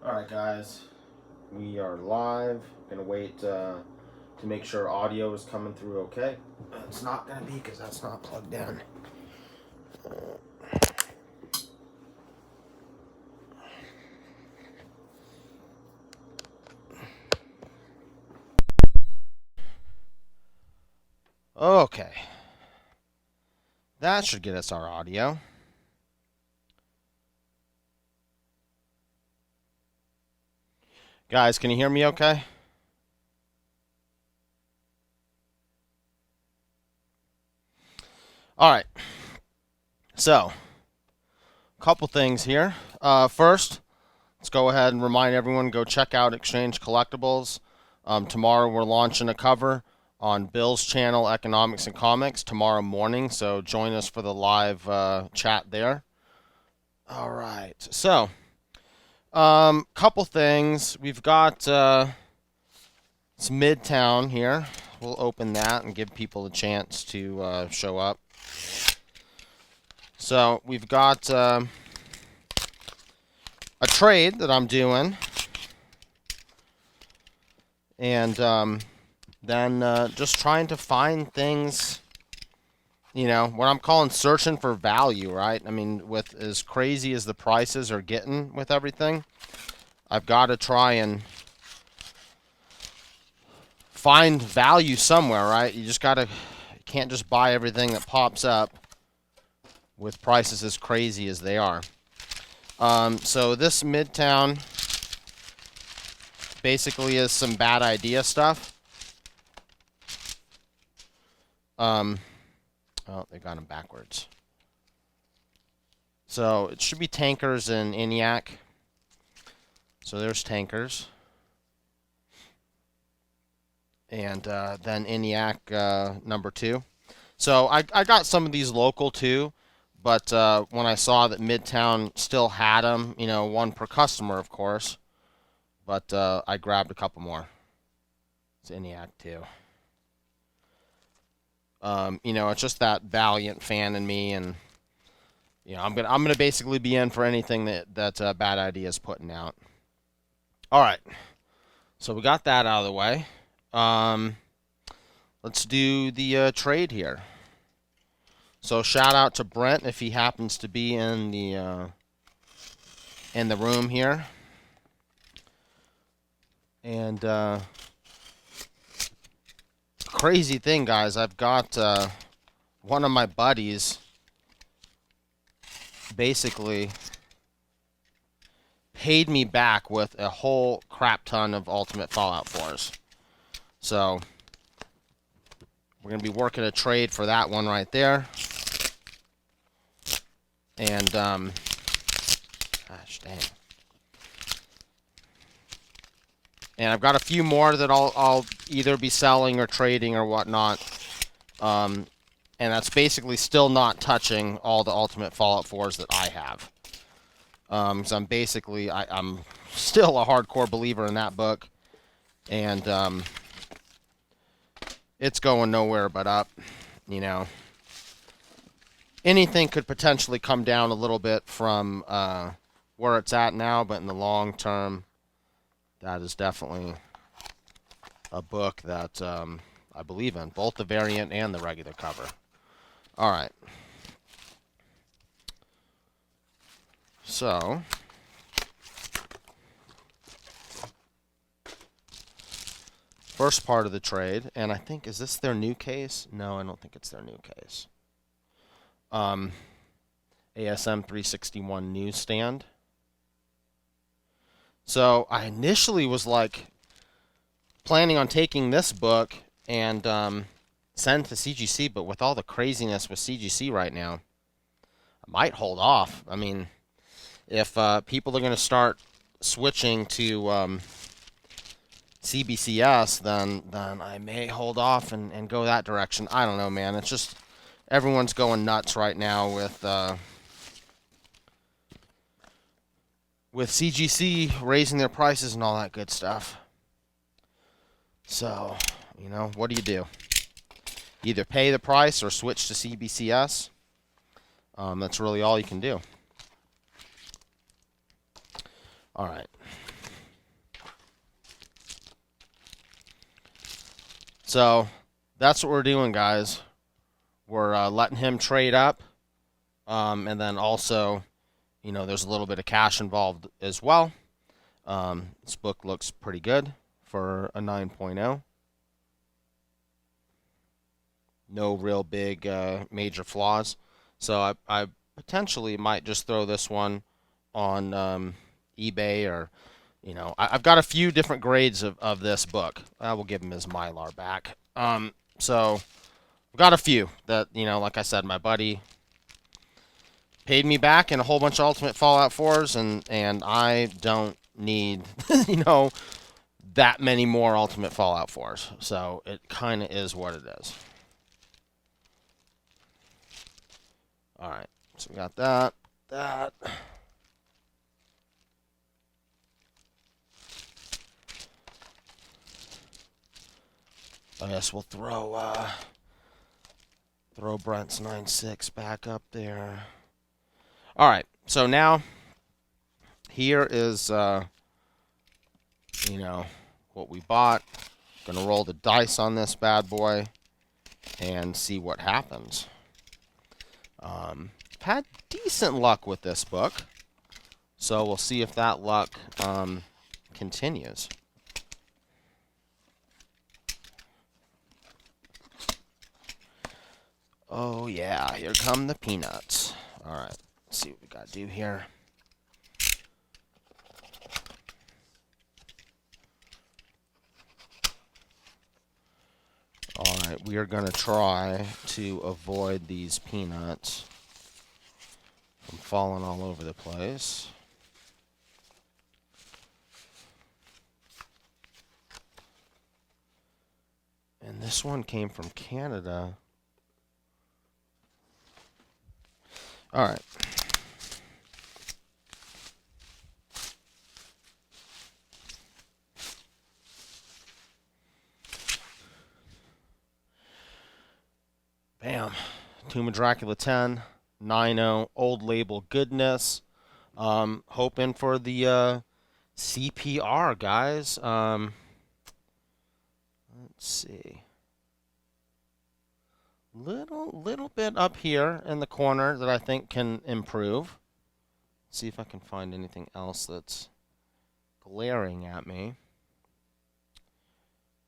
Alright, guys. We are live. Gonna wait to make sure audio is coming through okay. It's not gonna be because that's not plugged in. Okay. That should get us our audio. Guys, can you hear me okay? Alright. So, a couple things here. First, let's go ahead and remind everyone, go check out Exchange Collectibles. Tomorrow we're launching a cover on Bill's channel, Economics and Comics, tomorrow morning. So join us for the live chat there. All right. So, couple things. We've got it's Midtown here. We'll open that and give people a chance to show up. So we've got a trade that I'm doing, and then just trying to find things, you know, what I'm calling searching for value, right? I mean, with as crazy as the prices are getting with everything, I've got to try and find value somewhere, right? You can't just buy everything that pops up with prices as crazy as they are. So this Midtown basically is some bad idea stuff. Oh, they got them backwards. So it should be Tankers and ENIAC. So there's Tankers. And then ENIAC number 2. So I got some of these local too, but when I saw that Midtown still had them, you know, one per customer, of course, but I grabbed a couple more. It's ENIAC too. You know, it's just that Valiant fan in me, and you know, I'm gonna basically be in for anything that Bad Idea is putting out. All right, so we got that out of the way. Let's do the trade here. So shout out to Brent if he happens to be in the room here. And crazy thing, guys, I've got one of my buddies basically paid me back with a whole crap ton of Ultimate Fallout 4s. So we're going to be working a trade for that one right there. And, gosh dang. And I've got a few more that I'll either be selling or trading or whatnot. And that's basically still not touching all the Ultimate Fallout 4s that I have. So I'm basically, I'm still a hardcore believer in that book. And it's going nowhere but up, you know. Anything could potentially come down a little bit from where it's at now, but in the long term, that is definitely a book that I believe in, both the variant and the regular cover. All right. So, first part of the trade, and I think, is this their new case? No, I don't think it's their new case. ASM 361 newsstand. So I initially was like planning on taking this book and send to CGC, but with all the craziness with CGC right now, I might hold off. I mean, if people are going to start switching to CBCS, then I may hold off and go that direction. I don't know, man. It's just everyone's going nuts right now with CGC raising their prices and all that good stuff. So, you know, what do? Either pay the price or switch to CBCS. That's really all you can do. All right. So that's what we're doing, guys. We're letting him trade up, and then also, there's a little bit of cash involved as well. This book looks pretty good for a 9.0. No real big major flaws. So I potentially might just throw this one on eBay, or I've got a few different grades of this book. I will give him his Mylar back. So I've got a few that, like I said, my buddy paid me back in a whole bunch of Ultimate Fallout 4s, and I don't need, that many more Ultimate Fallout 4s. So it kind of is what it is. All right, so we got that. I guess we'll throw Brent's 9.6 back up there. All right, so now here is what we bought. Gonna roll the dice on this bad boy and see what happens. Had decent luck with this book, so we'll see if that luck continues. Oh yeah, here come the peanuts. All right, let's see what we gotta do here. All right, we are gonna try to avoid these peanuts from falling all over the place. And this one came from Canada. All right. Bam. Tomb of Dracula 10, 9.0, old label goodness. Hoping for the CPR, guys. Let's see. Little bit up here in the corner that I think can improve. See if I can find anything else that's glaring at me.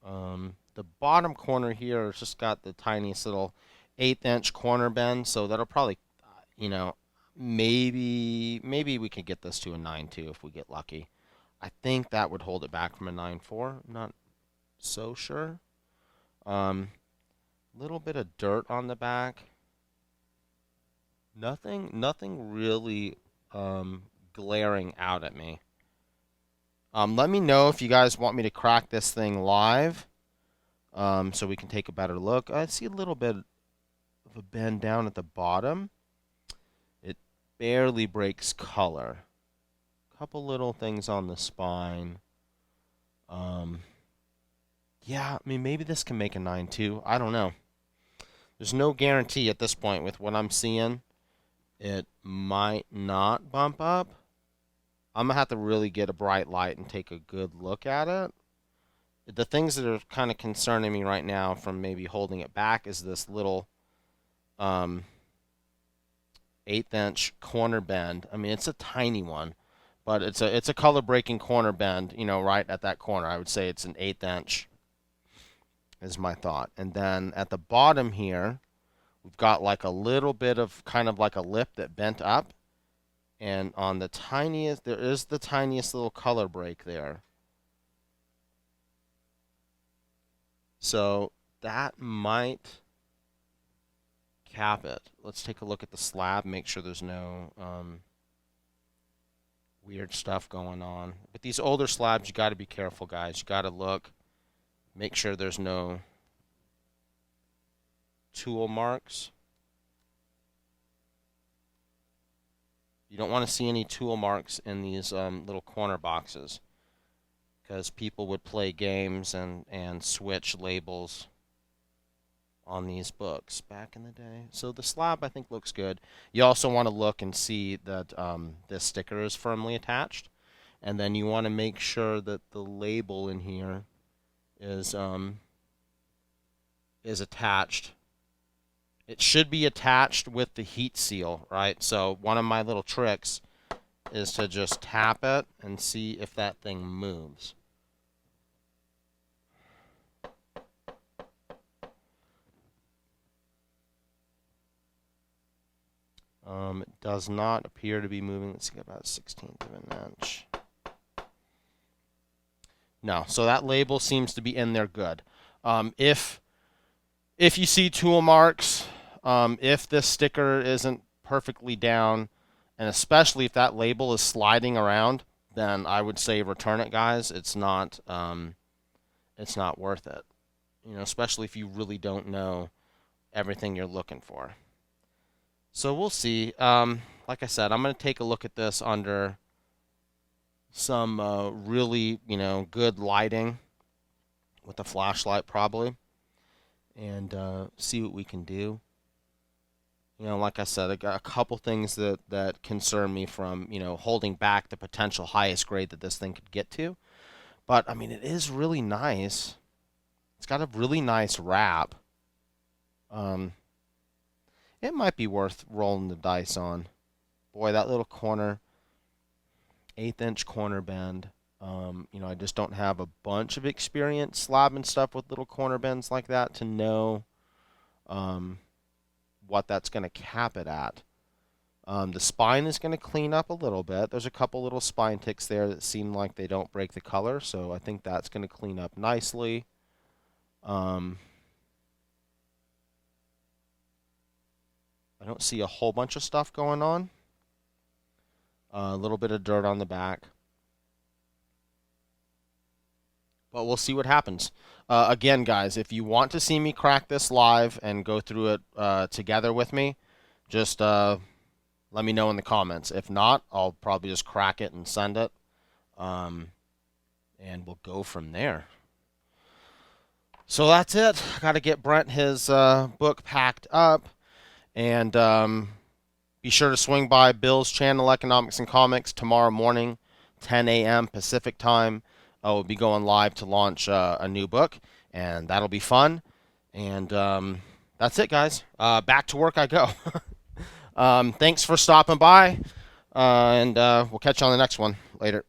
The bottom corner here has just got the tiniest little 1/8" corner bend, so that'll probably, maybe we could get this to a 9.2 if we get lucky. I think that would hold it back from a 9.4. I'm not so sure. Little bit of dirt on the back. Nothing really glaring out at me. Let me know if you guys want me to crack this thing live, so we can take a better look. I see a little bit of a bend down at the bottom. It barely breaks color. Couple little things on the spine. Yeah, I mean, maybe this can make a 9.2. I don't know. There's no guarantee at this point with what I'm seeing. It might not bump up. I'm going to have to really get a bright light and take a good look at it. The things that are kind of concerning me right now from maybe holding it back is this little 1/8" corner bend. I mean, it's a tiny one, but it's a color breaking corner bend, right at that corner. I would say it's an 1/8 is my thought. And then at the bottom here, we've got like a little bit of kind of like a lip that bent up. And on the tiniest, there is the tiniest little color break there. So that might cap it. Let's take a look at the slab, make sure there's no weird stuff going on. With these older slabs, you got to be careful, guys. You got to look, make sure there's no tool marks. You don't want to see any tool marks in these little corner boxes, because people would play games and switch labels on these books back in the day. So the slab, I think, looks good. You also want to look and see that this sticker is firmly attached, and then you want to make sure that the label in here is is attached. It should be attached with the heat seal, right? So one of my little tricks is to just tap it and see if that thing moves. It does not appear to be moving. Let's see, about 1/16 of an inch. No, so that label seems to be in there good. If you see tool marks, if this sticker isn't perfectly down, and especially if that label is sliding around, then I would say return it, guys. It's not worth it. You know, especially if you really don't know everything you're looking for. So we'll see. Like I said, I'm going to take a look at this under some really, good lighting with a flashlight probably, and see what we can do. Like I said, I got a couple things that concern me from, holding back the potential highest grade that this thing could get to. But, I mean, it is really nice. It's got a really nice wrap. It might be worth rolling the dice on. Boy, that little corner, 1/8 corner bend. I just don't have a bunch of experience slabbing stuff with little corner bends like that to know what that's going to cap it at. The spine is going to clean up a little bit. There's a couple little spine ticks there that seem like they don't break the color, so I think that's going to clean up nicely. I don't see a whole bunch of stuff going on. A little bit of dirt on the back. But we'll see what happens. Again, guys, if you want to see me crack this live and go through it together with me, just let me know in the comments. If not, I'll probably just crack it and send it. And we'll go from there. So that's it. I got to get Brent his book packed up. And be sure to swing by Bill's channel, Economics and Comics, tomorrow morning, 10 a.m. Pacific time. We'll be going live to launch a new book, and that'll be fun. And that's it, guys. Back to work I go. Thanks for stopping by, and we'll catch you on the next one. Later.